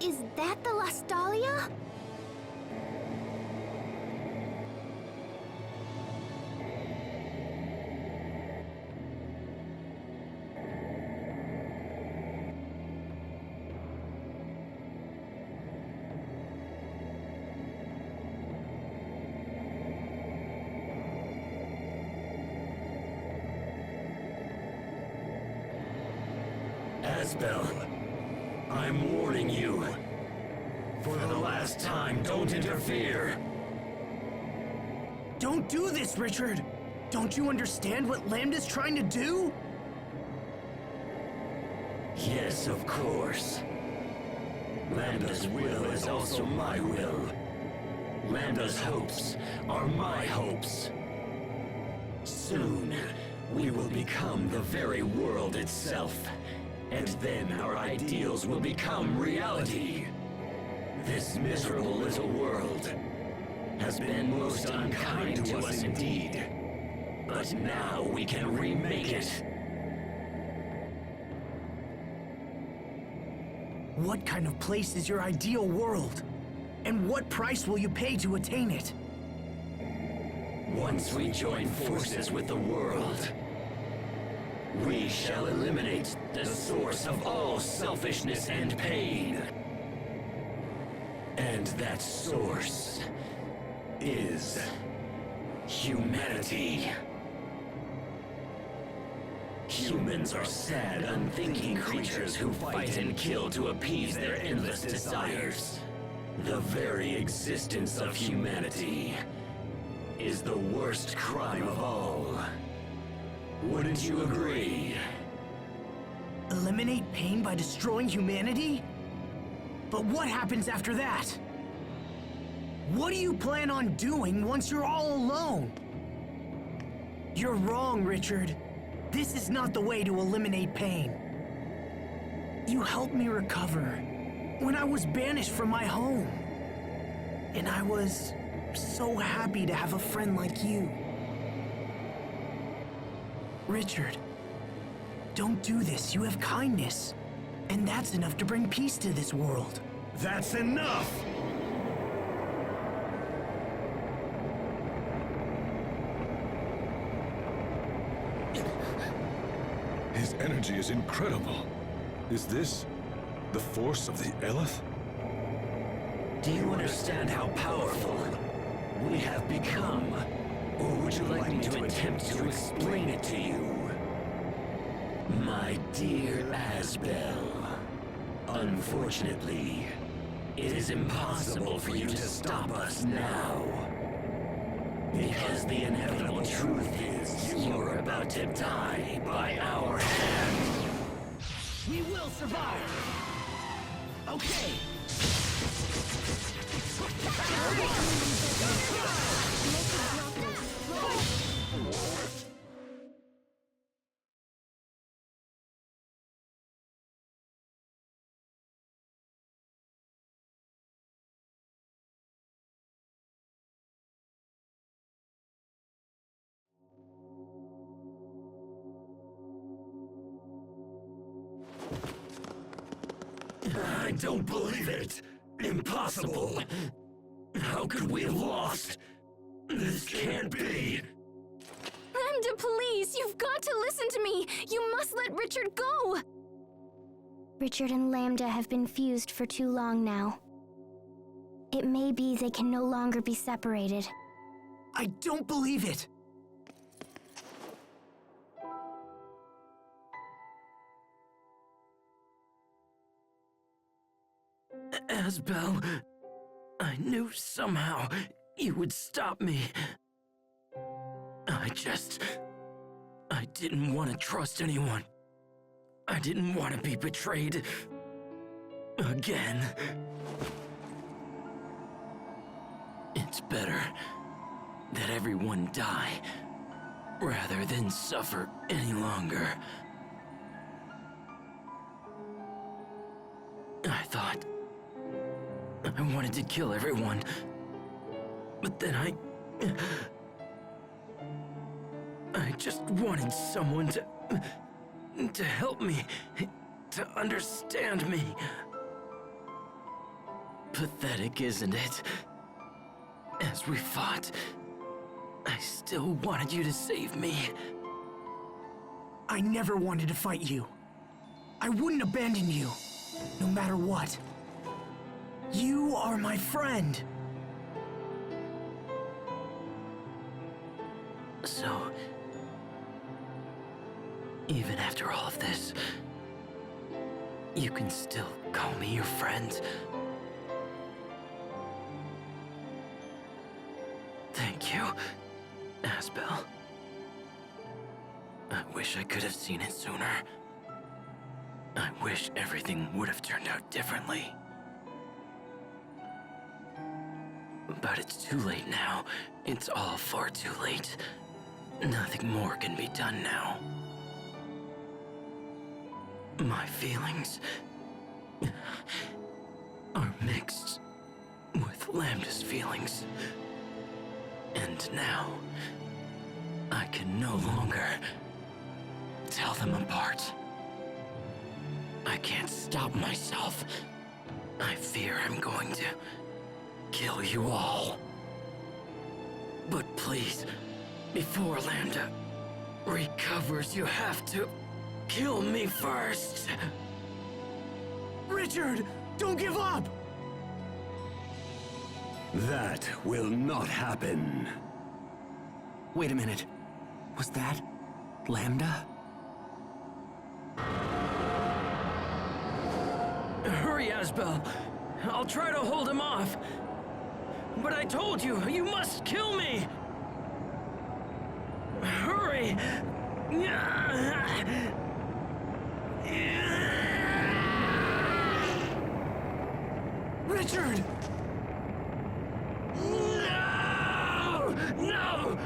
Is that the Lastalia? Asbel, I'm warning you. For the last time, don't interfere. Don't do this, Richard! Don't you understand what Lambda's trying to do? Yes, of course. Lambda's will is also my will. Lambda's hopes are my hopes. Soon, we will become the very world itself. And then our ideals will become reality. This miserable little world has been most unkind to us indeed. But now we can remake it. What kind of place is your ideal world? And what price will you pay to attain it? Once we join forces with the world, we shall eliminate the source of all selfishness and pain. And that source is humanity. Humans are sad, unthinking creatures who fight and kill to appease their endless desires. The very existence of humanity is the worst crime of all. Wouldn't you agree? Eliminate pain by destroying humanity? But what happens after that? What do you plan on doing once you're all alone? You're wrong, Richard. This is not the way to eliminate pain. You helped me recover when I was banished from my home. And I was so happy to have a friend like you. Richard, don't do this. You have kindness. And that's enough to bring peace to this world. That's enough! His energy is incredible. Is this the force of the Eleth? Do you understand how powerful we have become? Or would you like me to attempt to explain it to you? My dear Asbel, unfortunately, it is impossible for you to stop us now. Because the inevitable truth is you're about to die by our hand. We will survive! Okay! I don't believe it! Impossible! How could we have lost? This can't be! Lambda, please! You've got to listen to me! You must let Richard go! Richard and Lambda have been fused for too long now. It may be they can no longer be separated. I don't believe it! Asbel, I knew somehow you would stop me. I didn't want to trust anyone. I didn't want to be betrayed again. It's better that everyone die rather than suffer any longer. I thought I wanted to kill everyone, but then I just wanted someone to help me, to understand me. pathetic, isn't it? As we fought, I still wanted you to save me. I never wanted to fight you. I wouldn't abandon you, no matter what. You are my friend. So, even after all of this, you can still call me your friend. Thank you, Asbel. I wish I could have seen it sooner. I wish everything would have turned out differently. But it's too late now. It's all far too late. Nothing more can be done now. My feelings are mixed with Lambda's feelings. And now, I can no longer tell them apart. I can't stop myself. I fear I'm going to kill you all. But please, before Lambda recovers, you have to kill me first. Richard, don't give up! That will not happen. Wait a minute. Was that Lambda? Hurry, Asbel. I'll try to hold him off. But I told you, you must kill me! Hurry! Richard! No! No!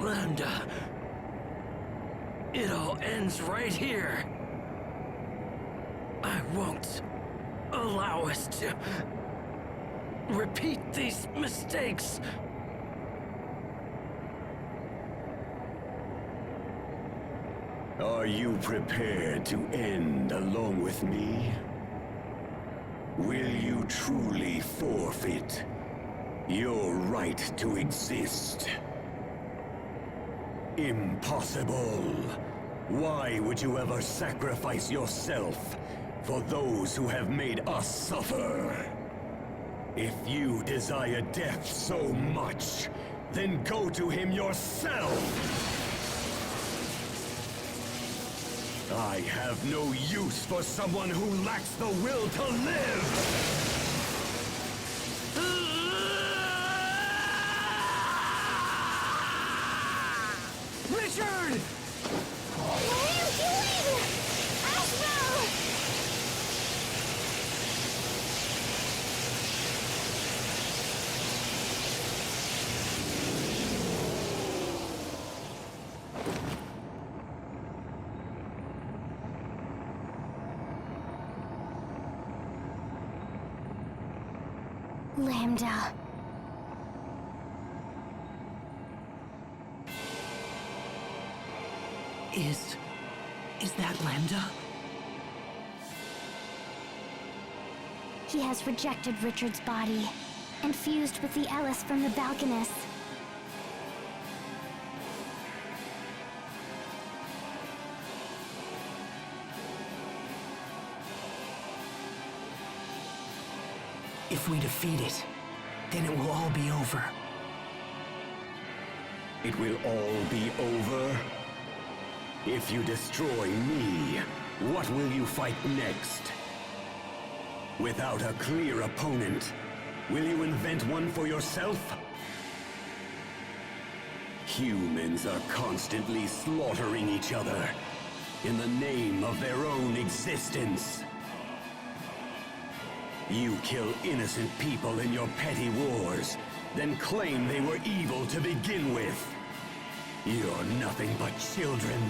Lambda. It all ends right here. I won't allow us to repeat these mistakes. Are you prepared to end along with me? Will you truly forfeit your right to exist? Impossible! Why would you ever sacrifice yourself for those who have made us suffer? If you desire death so much, then go to him yourself! I have no use for someone who lacks the will to live! Richard! What are you doing? Asbel! Lambda. Is that Lambda? He has rejected Richard's body and fused with the Ellis from the Balconus. If we defeat it, then it will all be over. It will all be over? If you destroy me, what will you fight next? Without a clear opponent, will you invent one for yourself? Humans are constantly slaughtering each other in the name of their own existence. You kill innocent people in your petty wars, then claim they were evil to begin with. You're nothing but children,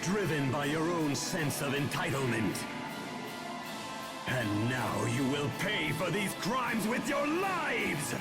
driven by your own sense of entitlement. And now you will pay for these crimes with your lives!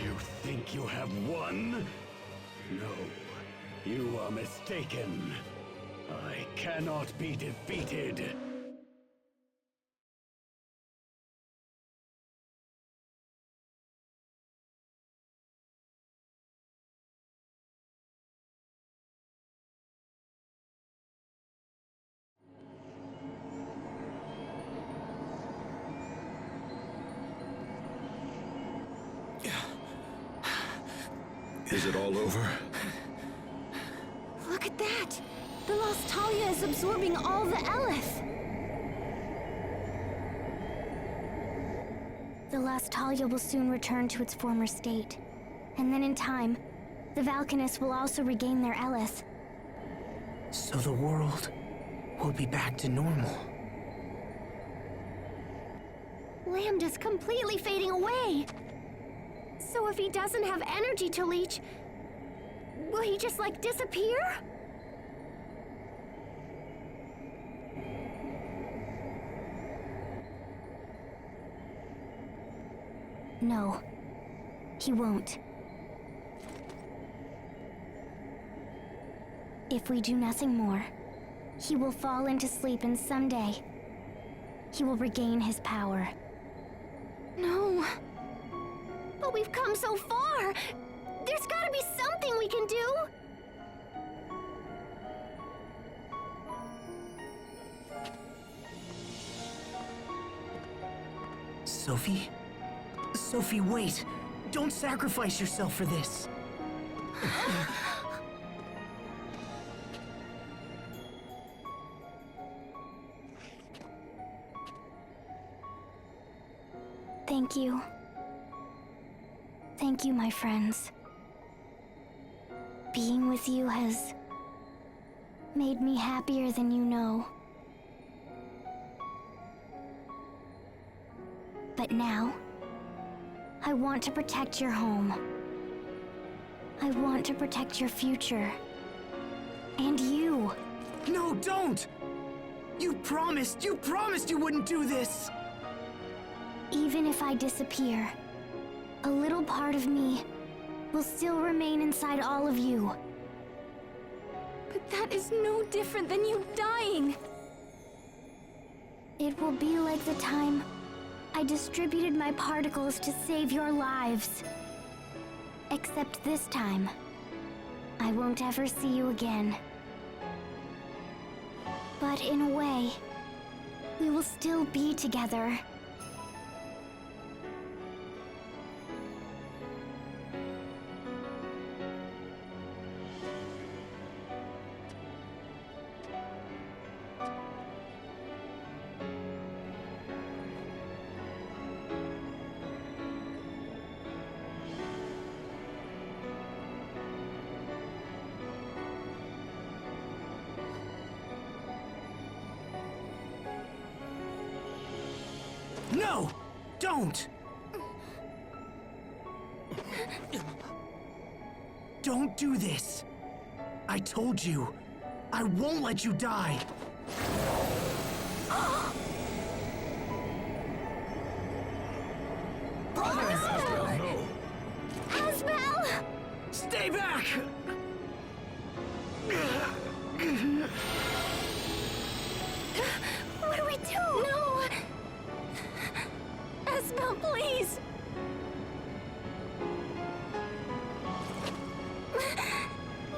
You think you have won? No, you are mistaken. I cannot be defeated. Is it all over? Look at that! The Lost Talia is absorbing all the Eleth! The Lost Talia will soon return to its former state. And then in time, the Valkanists will also regain their Eleth. So the world will be back to normal. Lambda's completely fading away! So if he doesn't have energy to leech, will he just, like, disappear? No, he won't. If we do nothing more, he will fall into sleep and someday, he will regain his power. No. But we've come so far! There's gotta be something we can do! Sophie? Sophie, wait! Don't sacrifice yourself for this! Thank you. Thank you, my friends. Being with you has made me happier than you know. But now, I want to protect your home. I want to protect your future. And you. No, don't! You promised you wouldn't do this! Even if I disappear, a little part of me will still remain inside all of you. But that is no different than you dying! It will be like the time I distributed my particles to save your lives. Except this time, I won't ever see you again. But in a way, we will still be together. No! Don't! Don't do this! I told you, I won't let you die! No! Asbel! Stay back! What do we do? No! Asbel, please!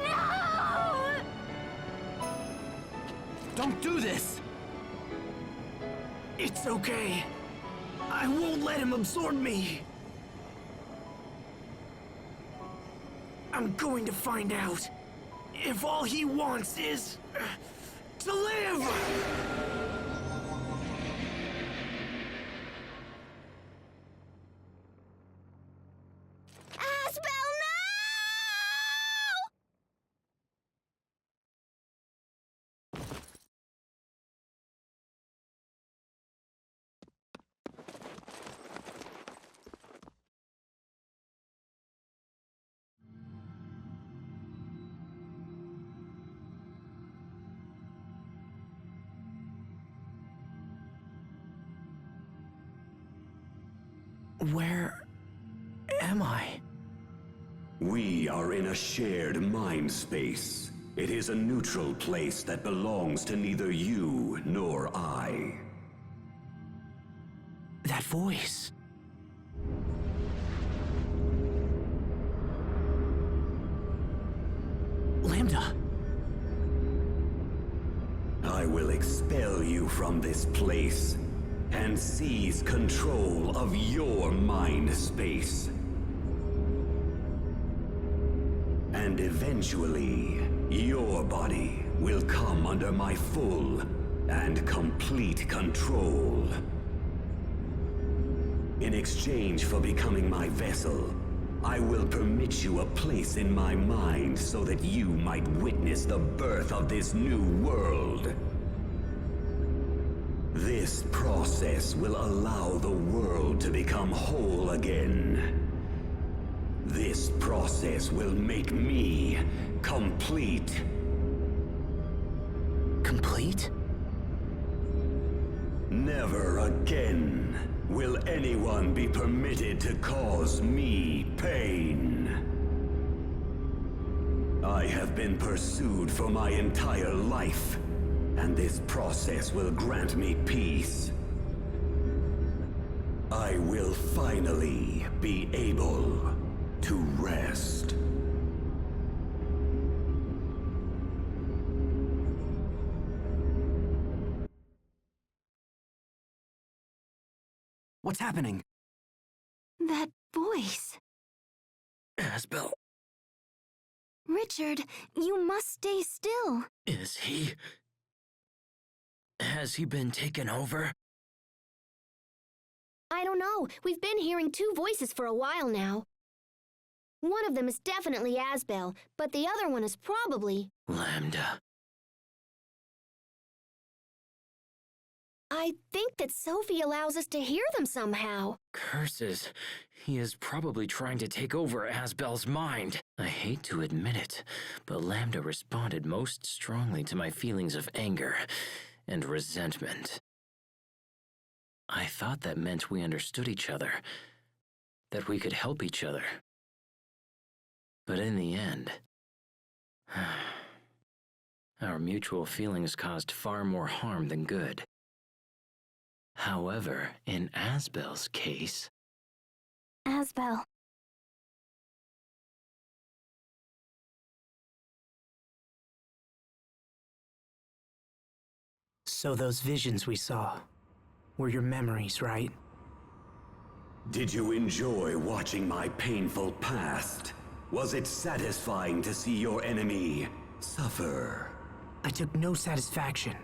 No! Don't do this! It's okay. I won't let him absorb me. I'm going to find out if all he wants is to live! Asbel, no! Where am I? We are in a shared mind space. It is a neutral place that belongs to neither you nor I. That voice. Lambda. I will expel you from this place and seize control of your mind space. And eventually, your body will come under my full and complete control. In exchange for becoming my vessel, I will permit you a place in my mind so that you might witness the birth of this new world. This process will allow the world to become whole again. This process will make me complete. Complete? Never again will anyone be permitted to cause me pain. I have been pursued for my entire life, and this process will grant me peace. I will finally be able to rest. What's happening? That voice. Asbel, Richard, you must stay still. is he... Has he been taken over? I don't know. We've been hearing two voices for a while now. One of them is definitely Asbel, but the other one is probably... Lambda. I think that Sophie allows us to hear them somehow. Curses. He is probably trying to take over Asbel's mind. I hate to admit it, but Lambda responded most strongly to my feelings of anger and resentment. I thought that meant we understood each other, that we could help each other. But in the end, our mutual feelings caused far more harm than good. However, in Asbel's case... Asbel. So those visions we saw were your memories, right? Did you enjoy watching my painful past? Was it satisfying to see your enemy suffer? I took no satisfaction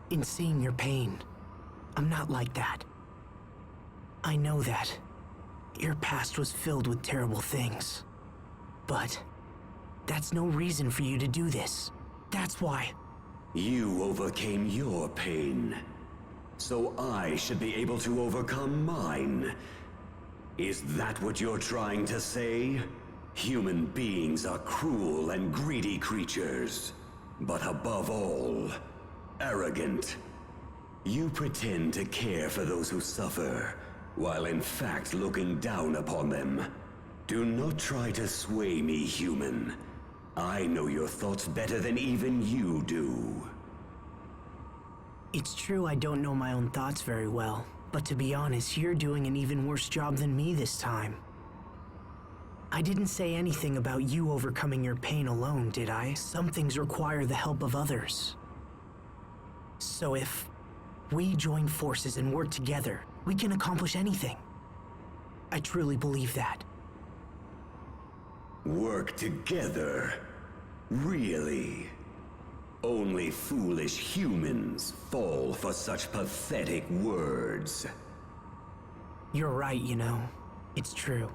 in seeing your pain. I'm not like that. I know that. Your past was filled with terrible things. But that's no reason for you to do this. That's why. You overcame your pain, so I should be able to overcome mine. Is that what you're trying to say? Human beings are cruel and greedy creatures, but above all, arrogant. You pretend to care for those who suffer, while in fact looking down upon them. Do not try to sway me, human. I know your thoughts better than even you do. It's true I don't know my own thoughts very well, but to be honest, you're doing an even worse job than me this time. I didn't say anything about you overcoming your pain alone, did I? Some things require the help of others. So if we join forces and work together, we can accomplish anything. I truly believe that. Work together? Really? Only foolish humans fall for such pathetic words. You're right, you know. It's true.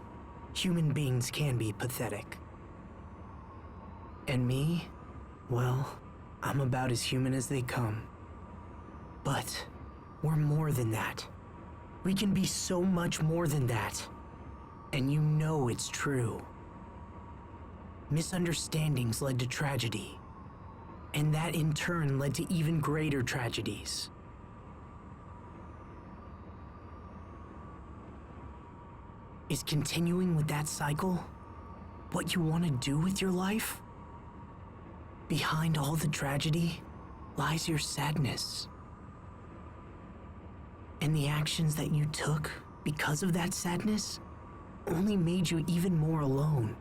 Human beings can be pathetic. And me? Well, I'm about as human as they come. But we're more than that. We can be so much more than that. And you know it's true. Misunderstandings led to tragedy. And that in turn led to even greater tragedies. Is continuing with that cycle what you want to do with your life? Behind all the tragedy lies your sadness. And the actions that you took because of that sadness only made you even more alone.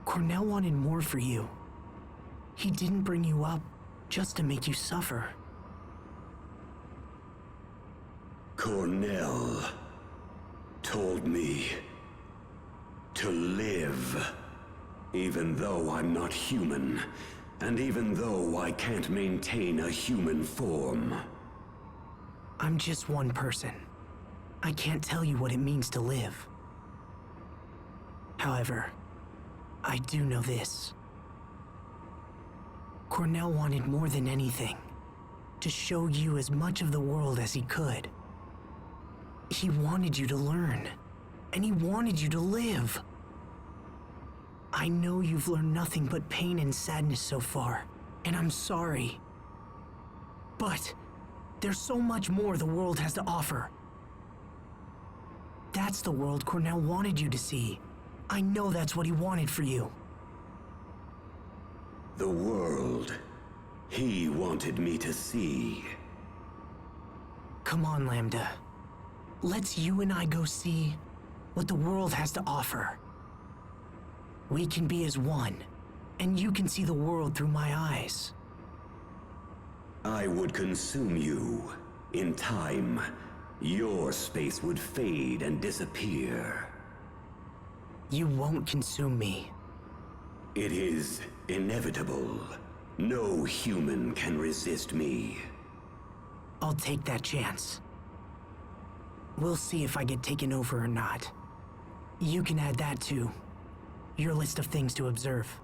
Cornell wanted more for you. He didn't bring you up just to make you suffer. Cornell told me to live, even though I'm not human, and even though I can't maintain a human form. I'm just one person. I can't tell you what it means to live. However, I do know this. Cornell wanted more than anything to show you as much of the world as he could. He wanted you to learn, and he wanted you to live. I know you've learned nothing but pain and sadness so far, and I'm sorry. But there's so much more the world has to offer. That's the world Cornell wanted you to see. I know that's what he wanted for you. The world he wanted me to see. Come on, Lambda. Let's you and I go see what the world has to offer. We can be as one, and you can see the world through my eyes. I would consume you. In time, your space would fade and disappear. You won't consume me. It is inevitable. No human can resist me. I'll take that chance. We'll see if I get taken over or not. You can add that to your list of things to observe.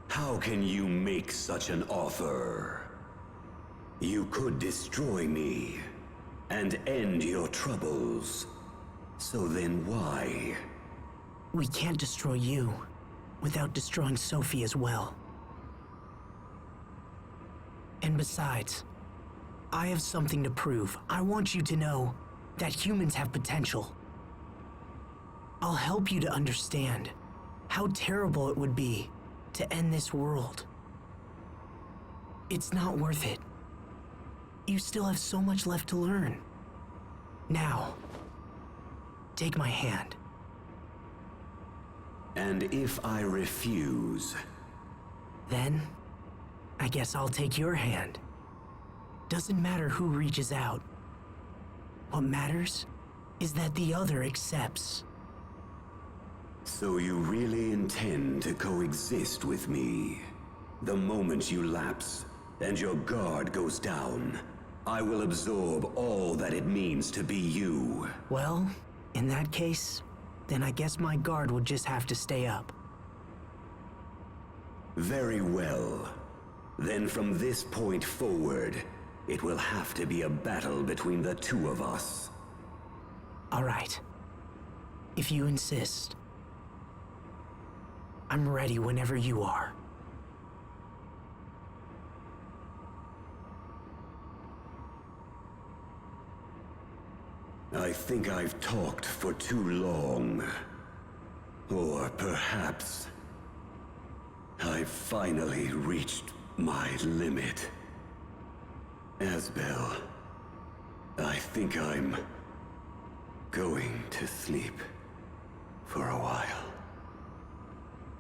How can you make such an offer? You could destroy me and end your troubles. So then why? We can't destroy you without destroying Sophie as well. And besides, I have something to prove. I want you to know that humans have potential. I'll help you to understand how terrible it would be to end this world. It's not worth it. You still have so much left to learn. Now, take my hand. And if I refuse? Then, I guess I'll take your hand. Doesn't matter who reaches out. What matters is that the other accepts. So you really intend to coexist with me? The moment you lapse and your guard goes down, I will absorb all that it means to be you. Well, in that case, then I guess my guard would just have to stay up. Very well. Then from this point forward, it will have to be a battle between the two of us. All right. If you insist. I'm ready whenever you are. I think I've talked for too long. Or perhaps I've finally reached my limit. Asbel, I think I'm going to sleep for a while.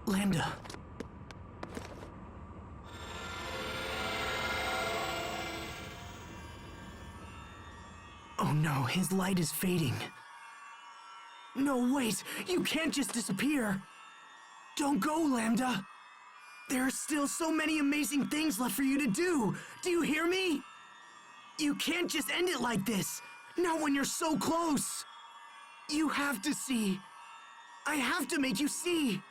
Lambda. Oh no, his light is fading. No, wait! You can't just disappear! Don't go, Lambda! There are still so many amazing things left for you to do! Do you hear me? You can't just end it like this! Not when you're so close! You have to see! I have to make you see!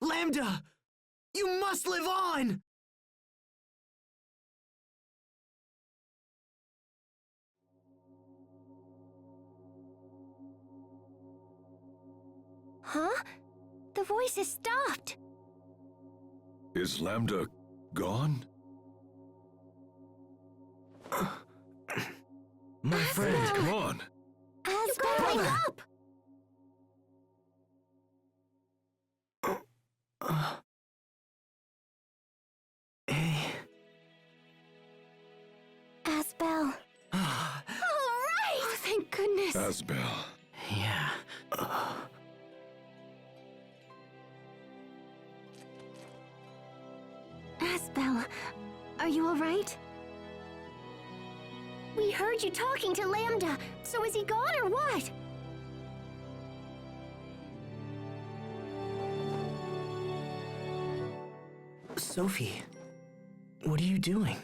Lambda! You must live on! Huh? The voice has stopped. Is Lambda gone? My friend, Come on! Asbel, wake up! Hey. Asbel. All right! Oh, thank goodness. Asbel. Yeah. Asbel, are you all right? We heard you talking to Lambda, so is he gone or what? Sophie, what are you doing?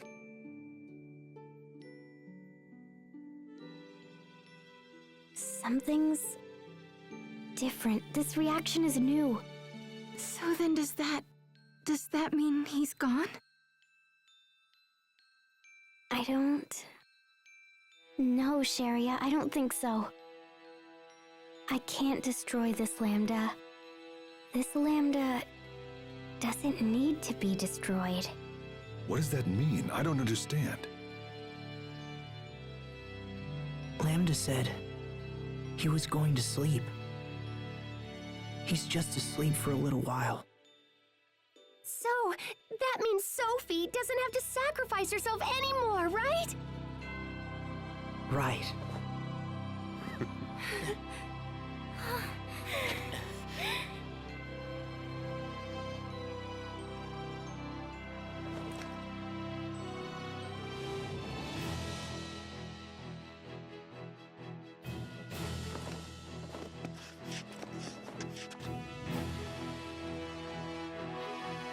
Something's different. This reaction is new. So then does that mean he's gone? I don't know, Sharia. I don't think so. I can't destroy this Lambda. This Lambda doesn't need to be destroyed. What does that mean? I don't understand. Lambda said he was going to sleep. He's just asleep for a little while. So, that means Sophie doesn't have to sacrifice herself anymore, right? Right.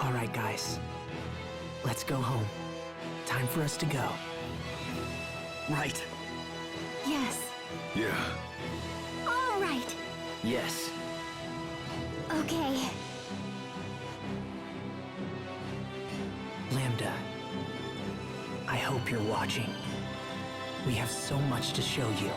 All right, guys. Let's go home. Time for us to go. right? Yes. Yeah. All right. Yes. Okay. Lambda, I hope you're watching. We have so much to show you.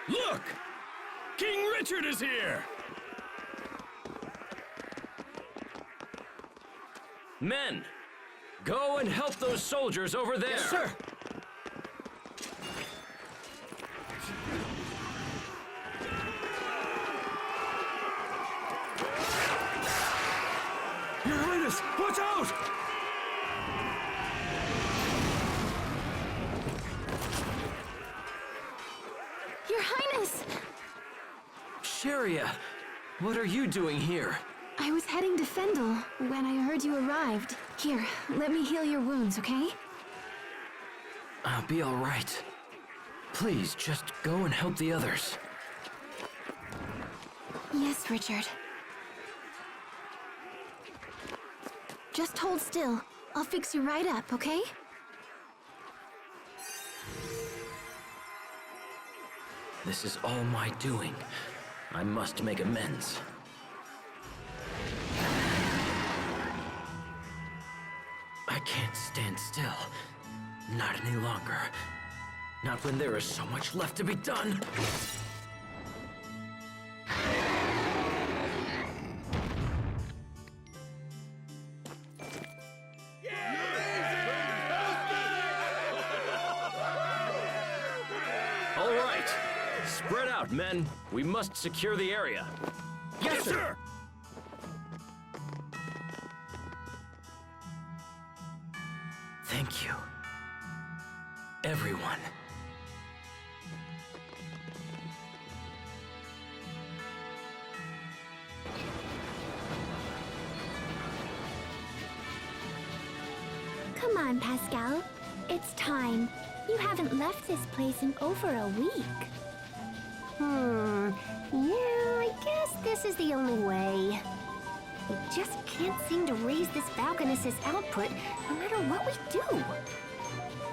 Look! King Richard is here! Men, go and help those soldiers over there. Yes, sir! Your Highness, watch out! Your Highness! Sharia, what are you doing here? I was heading to Fendel when I heard you arrived. Here, let me heal your wounds, okay? I'll be all right. Please, just go and help the others. Yes, Richard. Just hold still. I'll fix you right up, okay? This is all my doing. I must make amends. I can't stand still. Not any longer. Not when there is so much left to be done. All right. Spread out, men. We must secure the area. Yes, sir! Thank you. Everyone. Come on, Pascal. It's time. You haven't left this place in over a week. Yeah, I guess this is the only way. We just can't seem to raise this Valkanus' output no matter what we do.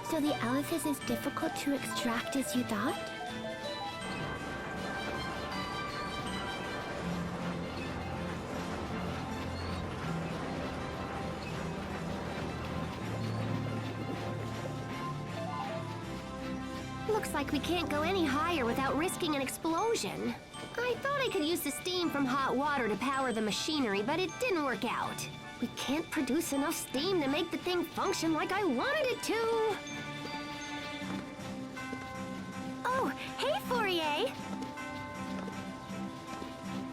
So the Aleph is as difficult to extract as you thought? Looks like we can't go any higher without risking an explosion. I thought I could use the steam from hot water to power the machinery, but it didn't work out. We can't produce enough steam to make the thing function like I wanted it to. Oh, hey, Fourier!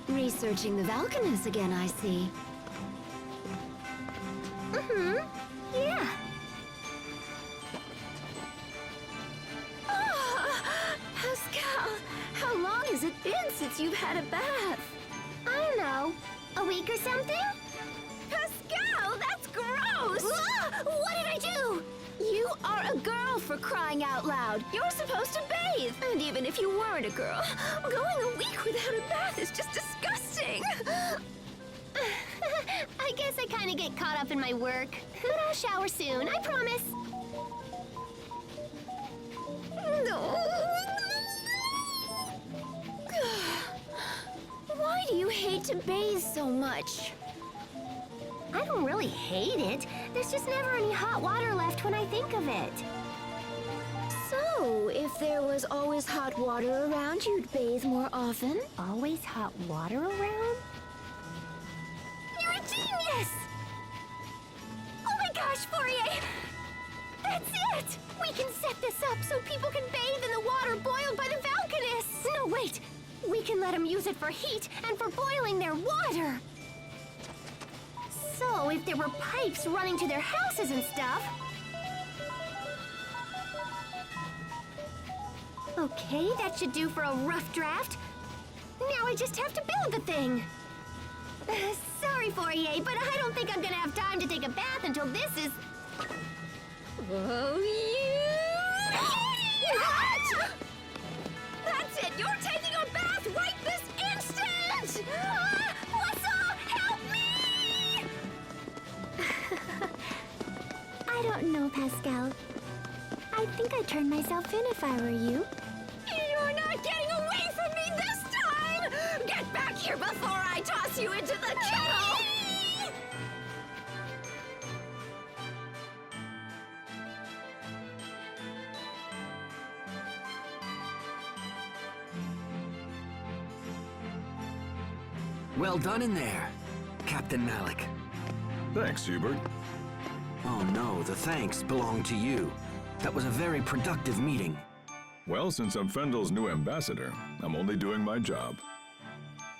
Researching the Valkanus again, I see. Yeah. Pascal, how long has it been since you've had a bath? I don't know. A week or something? Pascal, that's gross! What did I do? You are a girl, for crying out loud. You're supposed to bathe. And even if you weren't a girl, going a week without a bath is just disgusting. I guess I kind of get caught up in my work. But I'll shower soon, I promise. No. Why do you hate to bathe so much? I don't really hate it. There's just never any hot water left when I think of it. So, if there was always hot water around, you'd bathe more often? Always hot water around? You're a genius! Oh my gosh, Fourier! That's it! We can set this up so people can bathe in the water boiled by the Valkanus! No, wait! We can let them use it for heat and for boiling their water! So, if there were pipes running to their houses and stuff... Okay, that should do for a rough draft. Now I just have to build the thing. Sorry, Fourier, but I don't think I'm gonna have time to take a bath until this is... Oh, you... What? That's it! You're taking a bath right this instant! What's up? Help me! I don't know, Pascal. I think I'd turn myself in if I were you. You're not getting away from me this time! Get back here before I toss you into the kettle! Well done in there, Captain Malik. Thanks, Hubert. Oh no, the thanks belong to you. That was a very productive meeting. Well, since I'm Fendel's new ambassador, I'm only doing my job.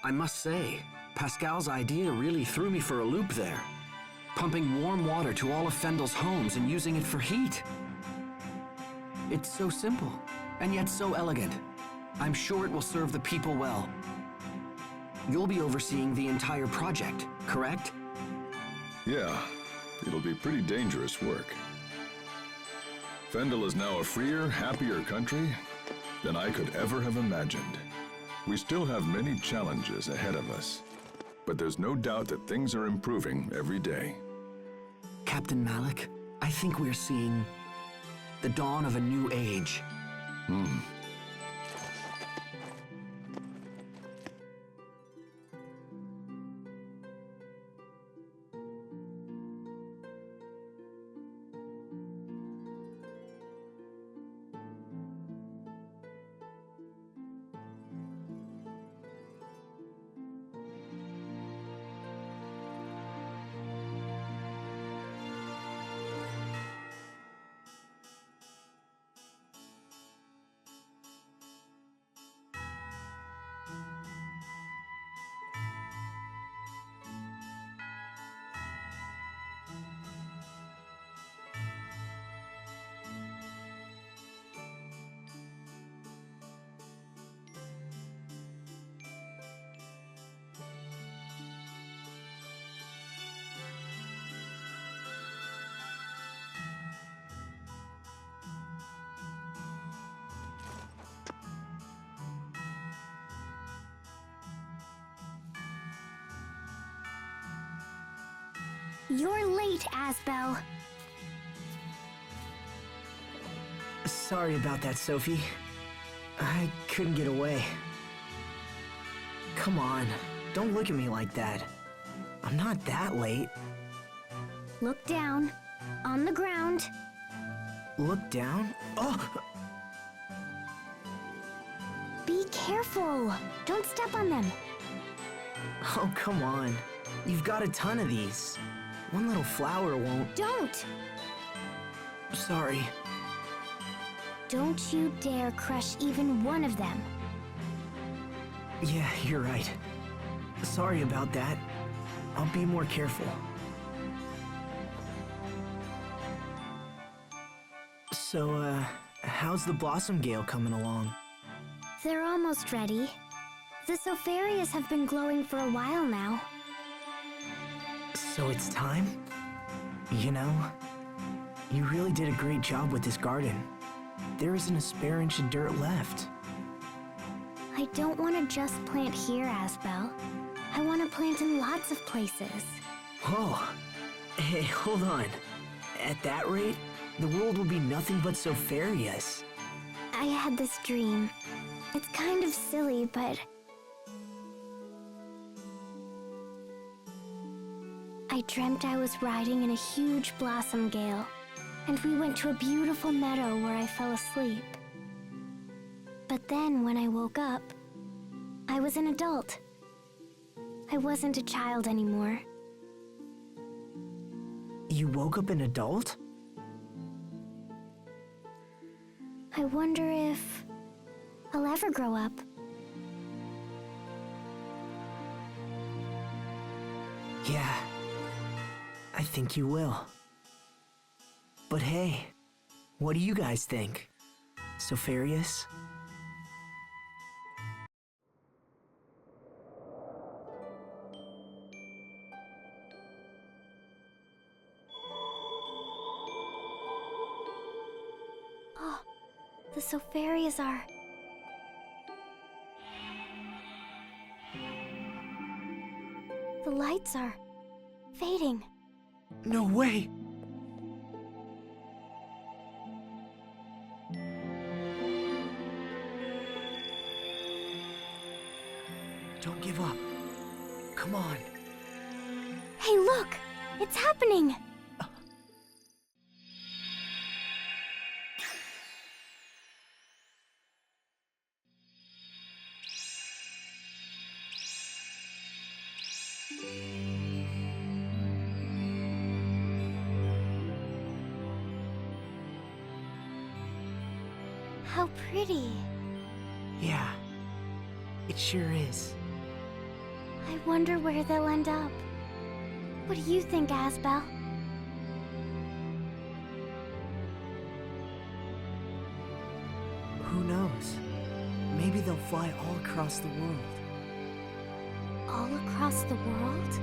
I must say, Pascal's idea really threw me for a loop there. Pumping warm water to all of Fendel's homes and using it for heat. It's so simple, and yet so elegant. I'm sure it will serve the people well. You'll be overseeing the entire project, correct? Yeah, it'll be pretty dangerous work. Fendel is now a freer, happier country than I could ever have imagined. We still have many challenges ahead of us, but there's no doubt that things are improving every day. Captain Malik, I think we're seeing the dawn of a new age. You're late, Asbel. Sorry about that, Sophie. I couldn't get away. Come on, don't look at me like that. I'm not that late. Look down. On the ground. Look down? Oh! Be careful. Don't step on them. Oh, come on. You've got a ton of these. One little flower won't... Don't! Sorry. Don't you dare crush even one of them. Yeah, you're right. Sorry about that. I'll be more careful. So, how's the Blossom Gale coming along? They're almost ready. The Sopharias have been glowing for a while now. So it's time? You know, you really did a great job with this garden. There isn't a spare inch of dirt left. I don't want to just plant here, Asbel. I want to plant in lots of places. Whoa. Hey, hold on. At that rate, the world will be nothing but Sopharias. I had this dream. It's kind of silly, but... I dreamt I was riding in a huge blossom gale, and we went to a beautiful meadow where I fell asleep. But then, when I woke up, I was an adult. I wasn't a child anymore. You woke up an adult? I wonder if I'll ever grow up. Yeah, I think you will. But hey, what do you guys think? Sopharias? The Sofarias are... The lights are... fading. No way! Don't give up. Come on. Hey, look! It's happening! How pretty. Yeah, it sure is. I wonder where they'll end up. What do you think, Asbel? Who knows? Maybe they'll fly all across the world. All across the world?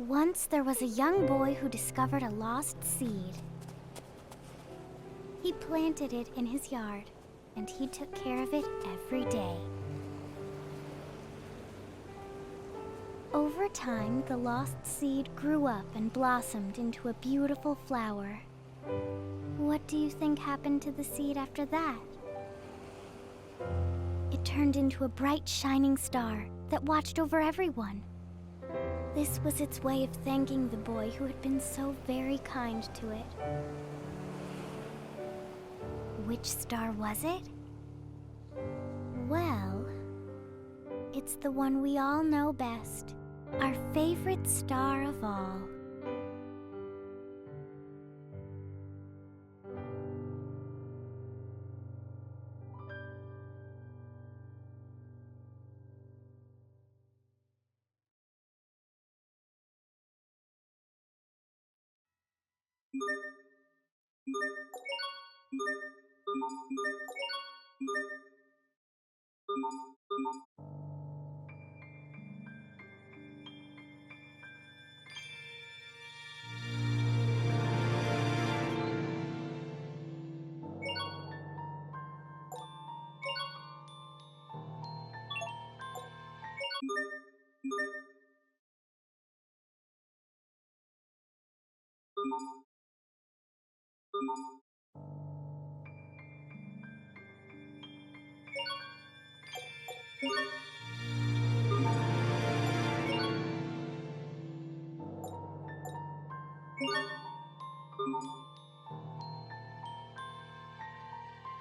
Once there was a young boy who discovered a lost seed. He planted it in his yard, and he took care of it every day. Over time, the lost seed grew up and blossomed into a beautiful flower. What do you think happened to the seed after that? It turned into a bright, shining star that watched over everyone. This was its way of thanking the boy who had been so very kind to it. Which star was it? Well, it's the one we all know best, our favorite star of all.